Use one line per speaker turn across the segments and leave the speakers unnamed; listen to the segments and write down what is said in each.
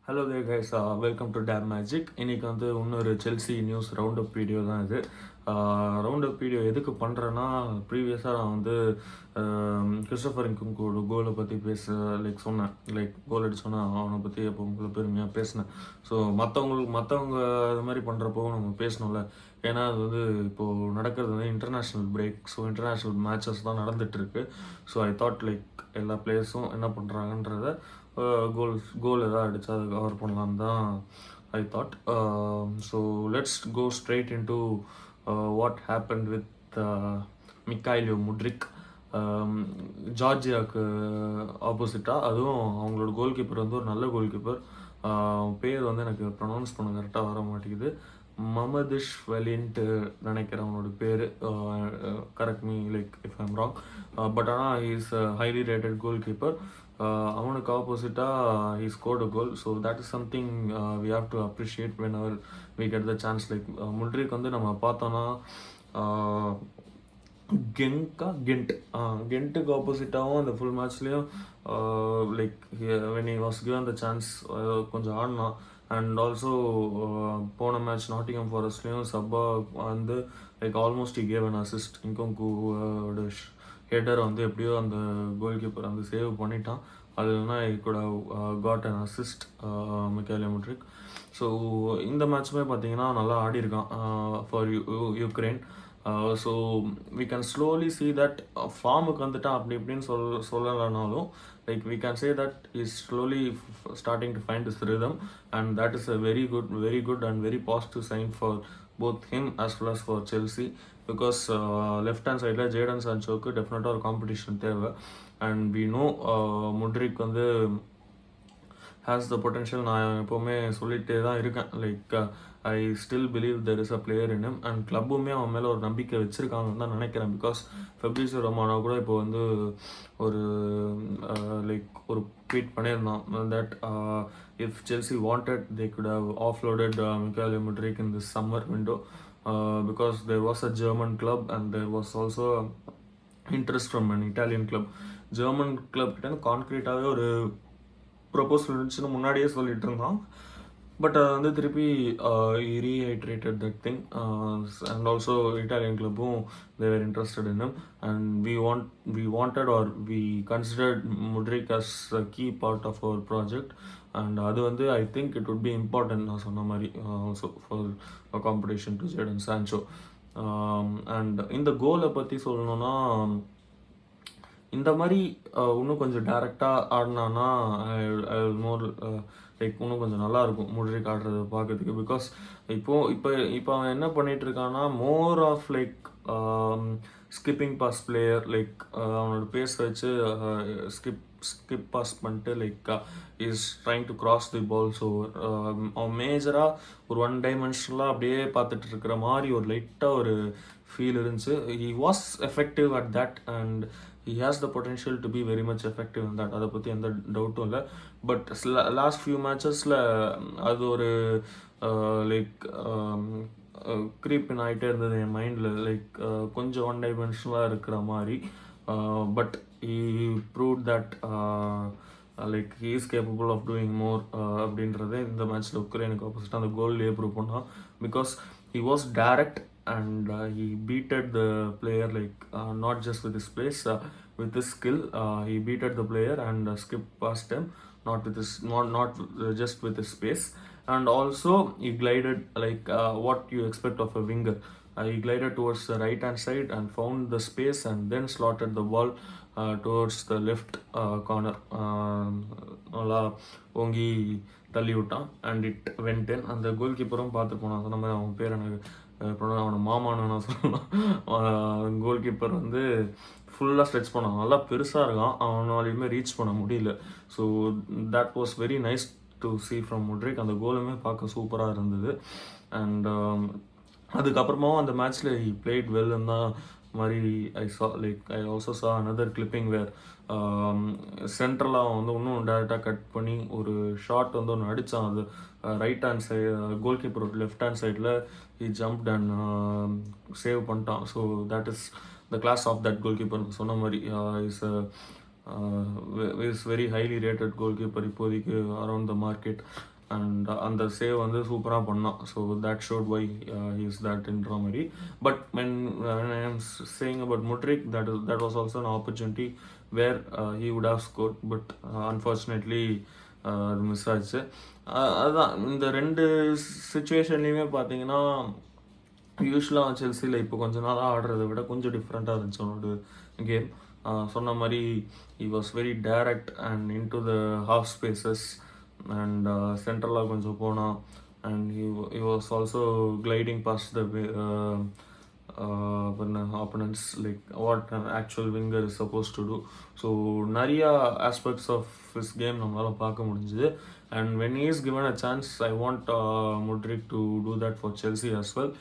Hello there guys, welcome to Tab Magic. இன்றைக்கி வந்து இன்னொரு Chelsea news round up video தான் இது. ரவுண்ட் அப் வீடியோ எதுக்கு பண்ணுறேன்னா, ப்ரீவியஸாக நான் வந்து கிறிஸ்டோஃபர் இன்குங்கோட கோலை பற்றி சொன்னேன். கோல் அடிச்சோன்னா அவனை பற்றி அப்போ உங்களுக்கு பெருமையாக பேசினேன். ஸோ மற்றவங்க இது மாதிரி பண்ணுறப்போ நம்ம பேசணும்ல. ஏன்னா அது வந்து இப்போது நடக்கிறது வந்து international break. So international matches தான் நடந்துகிட்ருக்கு. ஸோ ஐ தாட் எல்லா பிளேயர்ஸும் என்ன பண்ணுறாங்கன்றத கோல் எதாவது அடித்தா அதை கவர் பண்ணலான்னு தான் I thought. So let's go straight into what happen with Mykhailo Mudryk. ஜார்ஜியாவுக்கு ஆப்போசிட்டாக, அதுவும் அவங்களோட கோல் கீப்பர் வந்து ஒரு நல்ல கோல் கீப்பர். பேர் வந்து எனக்கு ப்ரொனவுன்ஸ் பண்ண கரெக்டாக வர மாட்டேங்குது. மமதிஷ் வலின்ட்டு நினைக்கிறேன் அவனோட பேர். Correct me if I'm wrong. But ஆனால் he is highly rated goalkeeper. அவனுக்கு ஆப்போசிட்டாக he scored a goal. So that is something we have to appreciate when அவர் we get the chance. Mudryk வந்து நம்ம பார்த்தோன்னா கெண்ட்டுக்கு ஆப்போசிட்டாகவும் அந்த ஃபுல் மேட்ச்லேயும் when he was given the chance கொஞ்சம் ஆடினான். அண்ட் ஆல்சோ போன மேட்ச் நாட்டிங்ஹாம் ஃபாரஸ்ட்லேயும் சப்பா வந்து almost he gave an assist. இன்கோங்கூட ஹெட்டரை வந்து எப்படியோ அந்த கோல் கீப்பர் வந்து சேவ் பண்ணிட்டான். அது இல்லைனா I could have got an assist Mykhailo Mudryk. So இந்த மேட்ச்சுமே பார்த்தீங்கன்னா நல்லா ஆடிருக்கான் for Ukraine. So we can slowly see that ஃபார்முக்கு வந்துட்டான் அப்படி இப்படின்னு சொல்லலைனாலும் we can say that he's slowly starting to find his rhythm, and that is a very good and very positive sign for both him as well as for Chelsea, because left hand side la Jadon Sancho ku definitely ஒரு competition தேவை. and we know Mudryk வந்து has the potential. நான் எப்போவுமே சொல்லிகிட்டே தான் இருக்கேன். I still believe there is a player in him. And கிளப்புமே அவன் மேலே ஒரு நம்பிக்கை வச்சுருக்காங்கன்னு தான் நினைக்கிறேன். பிகாஸ் ஃபெப்ரிசியோ ரொமானோ கூட இப்போ வந்து ஒரு ஒரு ட்வீட் பண்ணியிருந்தான் that if Chelsea wanted they could have offloaded Mykhailo Mudryk in this summer window, because there was a German club and there was also interest from an Italian club. German club கிட்ட கான்க்ரீட்டாகவே ஒரு proposal இருந்துச்சுன்னு முன்னாடியே சொல்லிட்டு இருந்தான். But அது வந்து திருப்பி rehydrated that thing. And also Italian கிளப்பும் there interested in him. And we wanted or we considered Mudryk as a key part of our project. And அது வந்து I think it would be important. நான் சொன்ன மாதிரி also for a competition to Jadon Sancho. And இந்த கோலை பற்றி சொல்லணுன்னா, இந்த மாதிரி இன்னும் கொஞ்சம் டேரெக்டாக ஆடினான்னா ஐ வில் மோர் இன்னும் கொஞ்சம் நல்லாயிருக்கும் முட்ரிக் ஆடுறது பார்க்கறதுக்கு. பிகாஸ் இப்போ அவன் என்ன பண்ணிட்டு இருக்கான்னா, more of skipping pass player. அவனோட பேஸ் வச்சு ஸ்கிப் பாஸ் பண்ணிட்டு is trying to cross the ball. So அவன் மேஜராக ஒரு ஒன் டைமென்ஷனலாக அப்படியே பார்த்துட்டு இருக்கிற மாதிரி ஒரு லைட்டாக ஒரு ஃபீல் இருந்துச்சு. He was effective at that and he has the potential to be very much effective in that. அதை பற்றி எந்த டவுட்டும் இல்லை. பட் லாஸ்ட் ஃபியூ மேட்சஸில் அது ஒரு க்ரீப்பின் ஆகிட்டே இருந்தது என் மைண்டில். கொஞ்சம் ஒன் டைமென்ஷனலாக இருக்கிற மாதிரி. But he proved that he is capable of doing more அப்படின்றத இந்த மேட்ச்சில் உக்ரைனுக்கு ஆப்போசிட்டாக அந்த கோல்லேயே ப்ரூவ் பண்ணான். Because he was direct and he beated the player not just with his pace, with his skill. He beated the player and skipped past him, not just with his pace. And also he glided what you expect of a winger. He glided towards the right hand side and found the space and then slotted the ball towards the left corner. நல்லா ஓங்கி தள்ளி விட்டான் and it went in. அந்த கோல் கீப்பரும் பார்த்து போனான். சொன்ன மாதிரி அவன் பேர் எனக்கு அவனை மாமான்னு நான் சொல்லலாம். கோல் கீப்பர் வந்து ஃபுல்லாக ஸ்ட்ரெச் பண்ணான். நல்லா பெருசாக இருக்கான், அவனாலையுமே ரீச் பண்ண முடியல. So that was very nice to see from Mudryk. அந்த கோலுமே பார்க்க சூப்பராக இருந்தது. அண்ட் அதுக்கப்புறமாவும் அந்த மேட்ச்சில் ஹி பிளேட் வெல்னு தான் மாதிரி ஐ ஆல்சோ சா another clipping வேர் சென்ட்ரலாக வந்து இன்னும் டேரெக்டாக கட் பண்ணி ஒரு ஷாட் வந்து ஒன்று அடித்தான். அது right hand side goalkeeper left hand சைடில் ஹி ஜம்ப்ட் அண்ட் சேவ் பண்ணிட்டான். So that is the class of that goalkeeper. சொன்ன மாதிரி is is very highly rated goalkeeper இப்போதைக்கு அரவுண்ட் த மார்க்கெட். அண்ட் அந்த save வந்து சூப்பராக பண்ணான். So that shot why is தட்ன்ற மாதிரி. But when I am saying about Mudryk, that was also an opportunity where he would have scored, but unfortunately அது miss ஆச்சு. அதுதான் இந்த ரெண்டு சுச்சுவேஷன்லேயுமே பார்த்தீங்கன்னா யூஸ்வலாக செல்சியில் இப்போ கொஞ்ச நாளாக ஆடுறதை விட கொஞ்சம் டிஃப்ரெண்ட்டாக இருந்துச்சு அவனோட கேம். சொன்ன மாதிரி he was very direct and into the half spaces and சென்ட்ரலாக கொஞ்சம் போனான். and he was also gliding past the opponents like what an actual winger is supposed to do. So நிறையா aspects of his game நம்மளால் பார்க்க முடிஞ்சுது. and when he is given a chance, I want Mudryk to do that for Chelsea as well.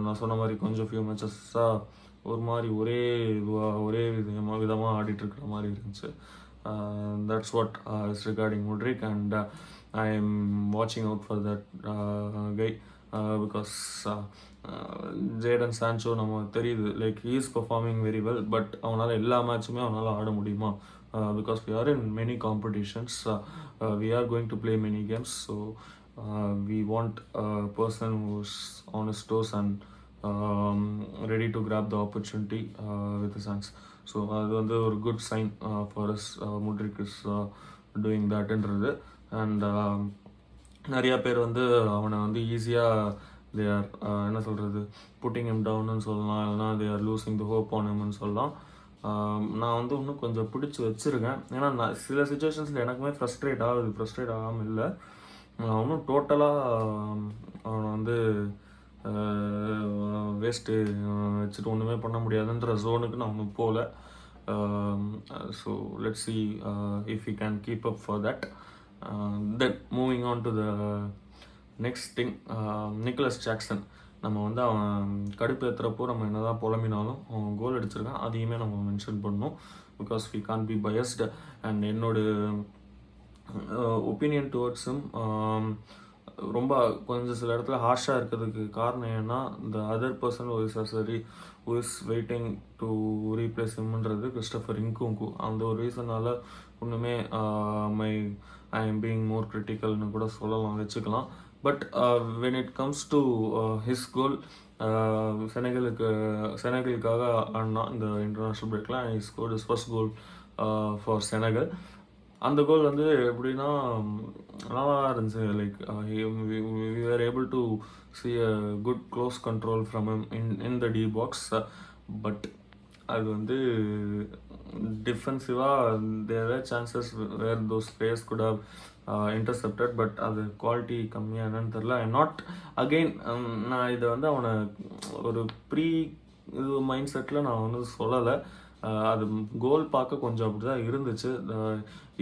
நான் சொன்ன மாதிரி கொஞ்சம் few மேட்சஸாக ஒரு மாதிரி ஒரே விதமாக ஆடிட்டுருக்கிற மாதிரி இருந்துச்சு. That's what is regarding Mudryk, and I am watching out for that guy because Jadon Sancho நம்ம தெரியுது like he is performing very well, but அவனால் எல்லா மேட்சுமே அவனால் ஆட முடியுமா? Because we are in many competitions, we are going to play many games, so we want a person who's on his toes and ready to grab the opportunity with his hands. So அது வந்து ஒரு good sign for us. Mudryk is doing thatன்றது. And நிறையா பேர் வந்து அவனை வந்து ஈஸியாக தே ஆர் என்ன சொல்கிறது புட்டிங் him டவுன்னு சொல்லலாம், இல்லைனா they are losing the hope on himன்னு சொல்லலாம். நான் வந்து இன்னும் கொஞ்சம் பிடிச்சி வச்சுருக்கேன். ஏன்னா நான் சில சுச்சுவேஷன்ஸில் எனக்குமே ஃப்ரஸ்ட்ரேட் ஆகாமல் இல்லை. நான் இன்னும் டோட்டலாக அவனை வந்து வேஸ்ட்டு வச்சுட்டு ஒன்றுமே பண்ண முடியாதுன்ற ஜோனுக்கு நான் ஒன்றும் போகல. So let's see if we can keep up for that. Then moving on to the next thing, Nicholas Jackson. நம்ம வந்து அவன் கடுப்பு ஏற்றுறப்போ நம்ம என்ன தான் புலம்பினாலும் அவன் கோல் அடிச்சிருக்கான், அதையுமே நம்ம மென்ஷன் பண்ணணும். Because we can't be biased. And என்னோட ஒப்பீனியன் டுவர்ட்ஸ் him ரொம்ப கொஞ்சம் சில இடத்துல ஹார்ஷாக இருக்கிறதுக்கு காரணம் ஏன்னா இந்த other person who is waiting to replace himன்றது கிறிஸ்டோஃபர் இன்குங்கு. அந்த ஒரு ரீசனால் ஒன்றுமே ஐ எம் பீயிங் மோர் கிரிட்டிக்கல்னு கூட வச்சுக்கலாம். But when it comes to his goal, செனகலுக்காக ஆடினா இந்த இன்டர்நேஷ்னல் பிரேக்கில் he scored his first goal for Senegal. அந்த கோல் வந்து எப்படின்னா நல்லா இருந்துச்சு. Like we were able to see a good close control from him in the D box. But அது வந்து டிஃபென்சிவாக there were chances where those players could have intercepted, but அது quality கம்மியாக என்னன்னு தெரில. நாட் அகெயின் நான் இதை வந்து அவனை ஒரு இது மைண்ட் செட்டில் நான் வந்து சொல்லலை. அது கோல் பார்க்க கொஞ்சம் அப்படி தான் இருந்துச்சு.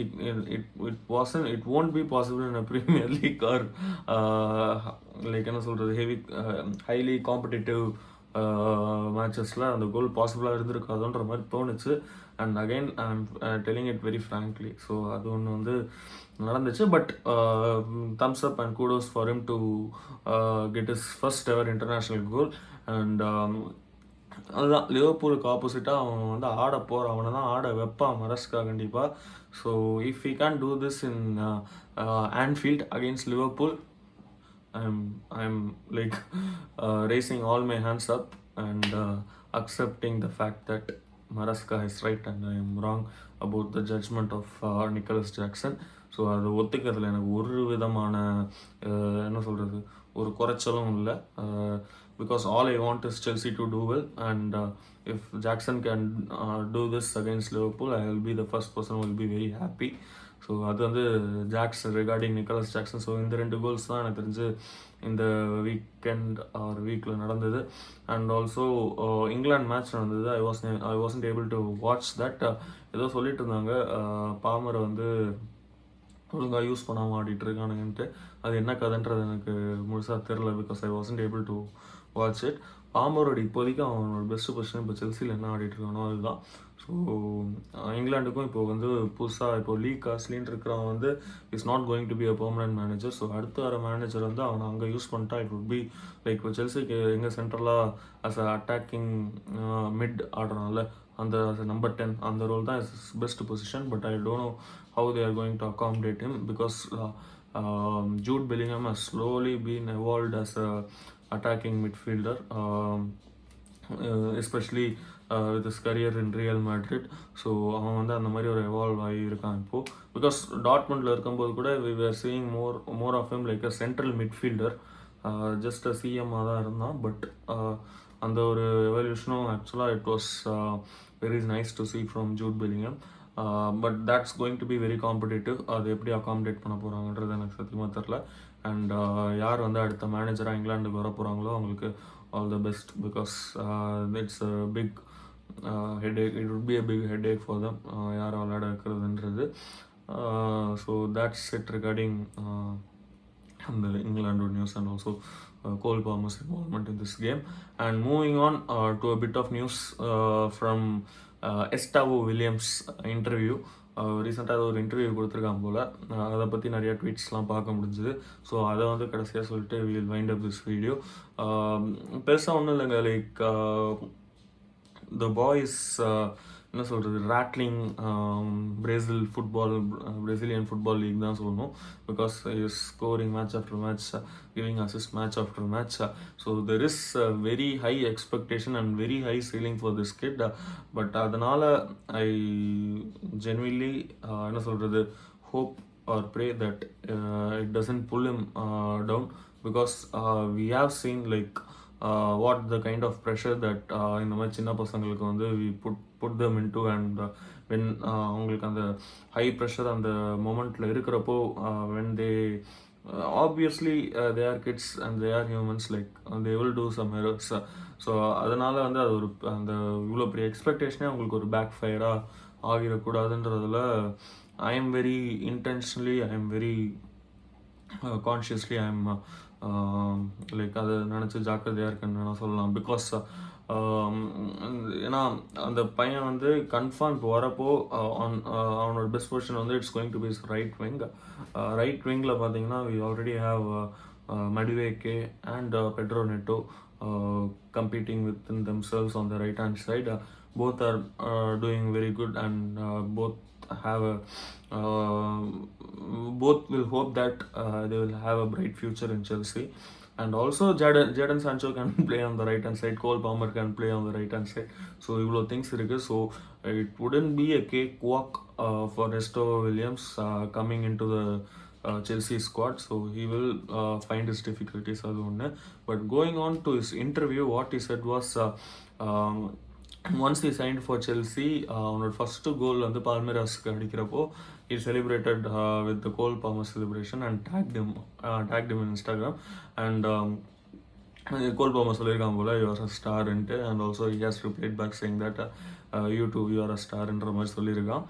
it won't be possible in a Premier League or like என்ன சொல்கிறது ஹைலி காம்படிட்டிவ் மேட்சஸில் அந்த கோல் பாசிபிளாக இருந்திருக்காதுன்ற மாதிரி தோணுச்சு. And again I am telling it very frankly. So அது ஒன்று வந்து நடந்துச்சு. But Thums up and kudos for him to get his first ever international goal. And அதுதான் லிவர்பூலுக்கு ஆப்போசிட்டாக அவன் வந்து ஆட போகிறான், அவனை தான் ஆட வைப்பான் மரஸ்கா கண்டிப்பாக. So if he can't do this in Anfield against Liverpool, I'm like raising all my hands up and accepting the fact that Maraska is right and I am wrong about the judgment of Nicholas Jackson. So அதை ஒத்துக்கிறதுல எனக்கு ஒரு விதமான என்ன சொல்கிறது ஒரு குறைச்சலும் இல்லை. Because all I want is Chelsea to do well, and if Jackson can do this against Liverpool, I will be the first person who will be very happy. So அது வந்து Jackson regarding Nicholas Jackson. So இந்த 2 goals தான் எனக்கு தெரிஞ்சு இந்த வீக்கில் நடந்தது. And also England match நடந்தது. I wasn't able to watch that. ஏதோ சொல்லிட்டு இருந்தாங்க பாமரை வந்து ஒழுங்காக யூஸ் பண்ணாமல் ஆடிட்டு இருக்கானுங்கன்ட்டு. அது என்ன கதைன்றது எனக்கு முழுசாக தெரில. Because I wasn't able to watch it. பாமரோட இப்போதைக்கு அவனோட பெஸ்ட் பொசிஷன் இப்போ செல்சியில் என்ன ஆடிட்டு இருக்கானோ அதுதான். ஸோ இங்கிலாண்டுக்கும் இப்போ வந்து புதுசாக இப்போ லீக் காஸ்ட்லின்னு இருக்கிறவன் வந்து is not going to be a permanent manager. So அடுத்து வர மேனேஜர் வந்து அவனை அங்கே யூஸ் பண்ணிட்டா இட் வுட் பி லைக் இப்போ செல்சிக்கு எங்கே சென்ட்ரலாக அஸ் அ அட்டாக்கிங் மிட் ஆடுறான்ல அந்த number 10 அந்த ரோல் தான் is best position. But I don't know how they are going to accommodate him because Jude Bellingham has slowly been evolved as a attacking midfielder, especially with his career in Real Madrid. So அவன் வந்து அந்த மாதிரி ஒரு evolve ஆகியிருக்கான் இப்போது. Because டாட்மண்டில் இருக்கும்போது கூட we were seeing more of him like a central midfielder, just a சிஎம்மாக தான் இருந்தான். பட் அந்த ஒரு எவல்யூஷனும் ஆக்சுவலாக it was very nice to see from Jude Bellingham. But that's going to be very competitive. அது எப்படி அகாமடேட் பண்ண போகிறாங்கன்றது எனக்கு சத்தியமாக தெரில. அண்ட் யார் வந்து அடுத்த மேனேஜராக இங்கிலாந்துக்கு வர போகிறாங்களோ அவங்களுக்கு all the best. Because it's a big headache. It would be a big headache for them யார் விளையாட வைக்கிறதுன்றது. So that's it regarding the England news and also Cole Palmer's involvement in this game. And moving on to a bit of news from Estevao Williams interview. ரீசெண்டாக ஒரு interview கொடுத்துருக்காங்க போல். அதை பற்றி நிறையா ட்வீட்ஸ்லாம் பார்க்க முடிஞ்சுது. ஸோ அதை வந்து கடைசியாக சொல்லிட்டு will wind up this video. பெருசாக ஒன்றும் இல்லைங்க. லைக் the boy is என்ன சொல்கிறது, ராட்லிங் Brazilian football league தான் சொல்லணும். Because is scoring match after match, giving assist match after match. So there is very high expectation and very high ceiling for this kid. But அதனால் I genuinely என்ன சொல்கிறது, hope or pray that it doesn't pull him down, because we have seen like what the kind of pressure that இந்த மாதிரி சின்ன பசங்களுக்கு வந்து we put them into. And when அவங்களுக்கு அந்த ஹை ப்ரெஷர் அந்த மொமெண்ட்டில் இருக்கிறப்போ when they obviously they are kids and they are humans, like they will do some errors. So அதனால் வந்து அது ஒரு அந்த இவ்வளோ பெரிய எக்ஸ்பெக்டேஷனே அவங்களுக்கு ஒரு back ஃபயராக ஆகிடக்கூடாதுன்றதில் I am very intentionally, I am very consciously, I am like அதை நினச்சி ஜாக்கிரதையாக இருக்குன்னு நான் சொல்லலாம். பிகாஸ் ஏன்னா அந்த பையன் வந்து கன்ஃபார்ம் இப்போ வரப்போ அவனோட பெஸ்ட் பொசிஷன் வந்து it's going to be right wing. Right விங்கில் பார்த்தீங்கன்னா we already have Mudryk and Pedro Neto competing within themselves on the right hand side. Both are doing very good, and both have a both will hope that they will have a bright future in Chelsea. And also Jadon Sancho can play on the right hand side, Cole Palmer can play on the right hand side. So இவ்வளோ things இருக்கு. So it wouldn't be a cakewalk for Estevao Williams coming into the Chelsea squad. So he will find his difficulties அது ஒன்று. But going on to his interview, what he said was once he signed for Chelsea, அவனோட first கோல் வந்து பால்மேராஸ்க்கு அடிக்கிறப்போ he celebrated with the Cole Palmer celebration and tagged him in Instagram. And Cole Palmer சொல்லியிருக்காங்க போல you are a star ன்ட்டு. And also he has replied back saying that you too, you are a star ன்ற மாதிரி சொல்லியிருக்கான்.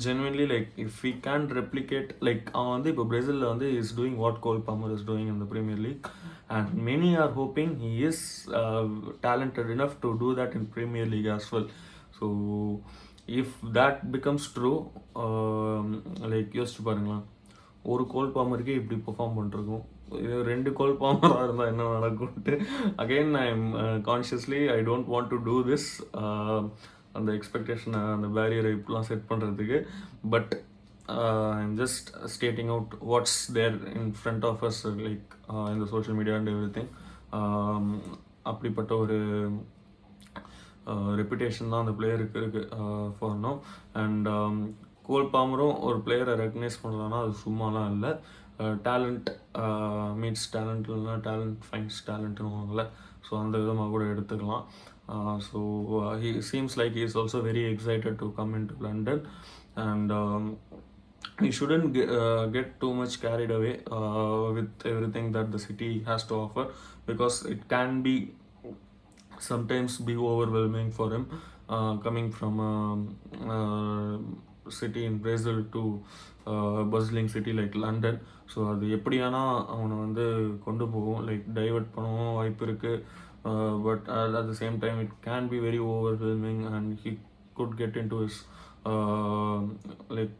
Genuinely, like if we can replicate, like அவன் வந்து இப்போ பிரேசிலில் வந்து is doing what Cole Palmer is doing in the Premier League, and many are hoping he is talented enough to do that in Premier League as well. So if that becomes true, like யோசிச்சு பாருங்களேன், ஒரு கோல் பாமருக்கே இப்படி perform பண்ணிருக்கோம், ரெண்டு கோல் பாமராக இருந்தால் என்ன நடக்கும்ட்டு. Again I am consciously I don't want to do this, அந்த எக்ஸ்பெக்டேஷனை அந்த பேரியரை இப்படிலாம் செட் பண்ணுறதுக்கு. But I'm just stating out what's there in front of us, like இந்த social media and everything. அப்படிப்பட்ட ஒரு ரெப்புடேஷன் தான் அந்த பிளேயருக்கு இருக்குது ஃபார் நோ. அண்ட் கோல் பாமரும் ஒரு பிளேயரை ரெக்கக்னைஸ் பண்ணுறான்னா அது சும்மாலாம் இல்லை. டேலண்ட் மீட்ஸ் டேலண்ட், இல்லைனா டேலண்ட் ஃபைன்ஸ் டேலண்ட்னுவாங்கள்ல. ஸோ அந்த விதமாக கூட எடுத்துக்கலாம். So he seems like he is also very excited to come into London, and he shouldn't get too much carried away with everything that the city has to offer, because it can be sometimes be overwhelming for him coming from a city in Brazil to bustling city like London. So அது எப்படியானா அவனை வந்து கொண்டு போகும், like divert பண்ணவும் வாய்ப்பு இருக்குது. But at the same time it can be very overwhelming, and he could get into his like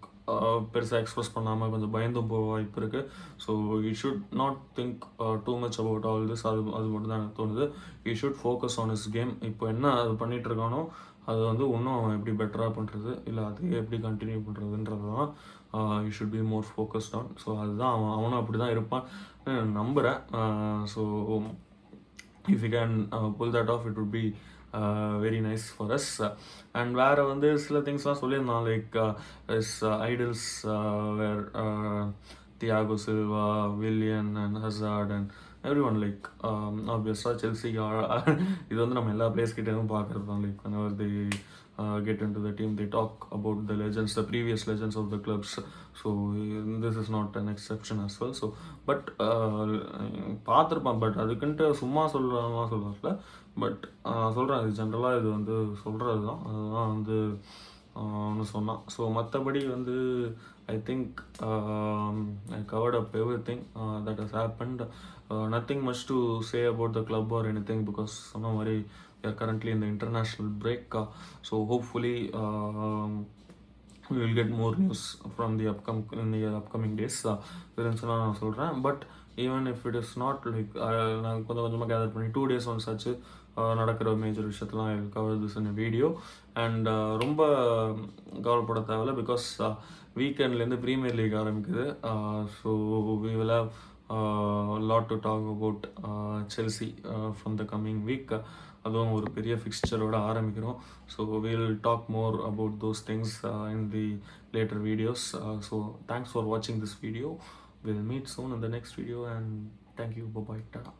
பெருசாக express பண்ணாமல் கொஞ்சம் பயந்தும் போக வாய்ப்பு இருக்குது. So you should not think too much about all this. அது மட்டும் தான் எனக்கு தோணுது. You should focus on is game. இப்போ என்ன அது பண்ணிகிட்டு இருக்கானோ அது வந்து இன்னும் அவன் எப்படி பெட்டராக பண்ணுறது, இல்லை அது எப்படி கண்டினியூ பண்ணுறதுன்றது தான் you should be more focused on. So அதுதான் அவனும் அப்படி தான் இருப்பான் நம்புகிறேன். So if you can pull that off, it would be very nice for us. And வேறு வந்து சில திங்ஸ்லாம் சொல்லியிருந்தான், like is idols where Thiago Silva, Willian and Hazard and everyone. Like ஆப்வியஸாக செல்சிக்கு இது வந்து நம்ம எல்லா பிளேஸ்கிட்டேயும் பார்க்குறது தான். Like whenever they get into the team, they talk about the legends, the previous legends of the clubs. So this is not an exception as well. So but பார்த்துருப்பான். பட் அதுக்குன்ட்டு சும்மா சொல்கிறதுல பட் சொல்கிறேன், இது ஜென்ரலாக இது வந்து சொல்கிறது தான். அதுதான் வந்து ஒன்று சொன்னான். ஸோ மற்றபடி வந்து I think I covered up everything that has happened. Nothing much to say about the club or anything because சொன்ன மாதிரி we are currently in the international break. So hopefully we will get more news from the upcoming days. இருந்துச்சுன்னா நான் சொல்கிறேன். But even if it is not like நான் கொஞ்சமாக gather பண்ணி 2 days once ஆச்சு நடக்கிற மேஜர் விஷயத்தெலாம் I will cover this in video. And ரொம்ப கவலைப்பட தேவையில்ல பிகாஸ் வீக்கெண்ட்லேருந்து ப்ரீமியர் லீக் ஆரம்பிக்குது. So we will have lot to talk about Chelsea from the coming week. அதுவும் ஒரு பெரிய ஃபிக்ஸ்சரோட ஆரம்பிக்கிறோம். So will talk more about those things in the later videos. So thanks for வாட்சிங் this video. We'll meet soon in the next video and thank you. Bye bye. Tada.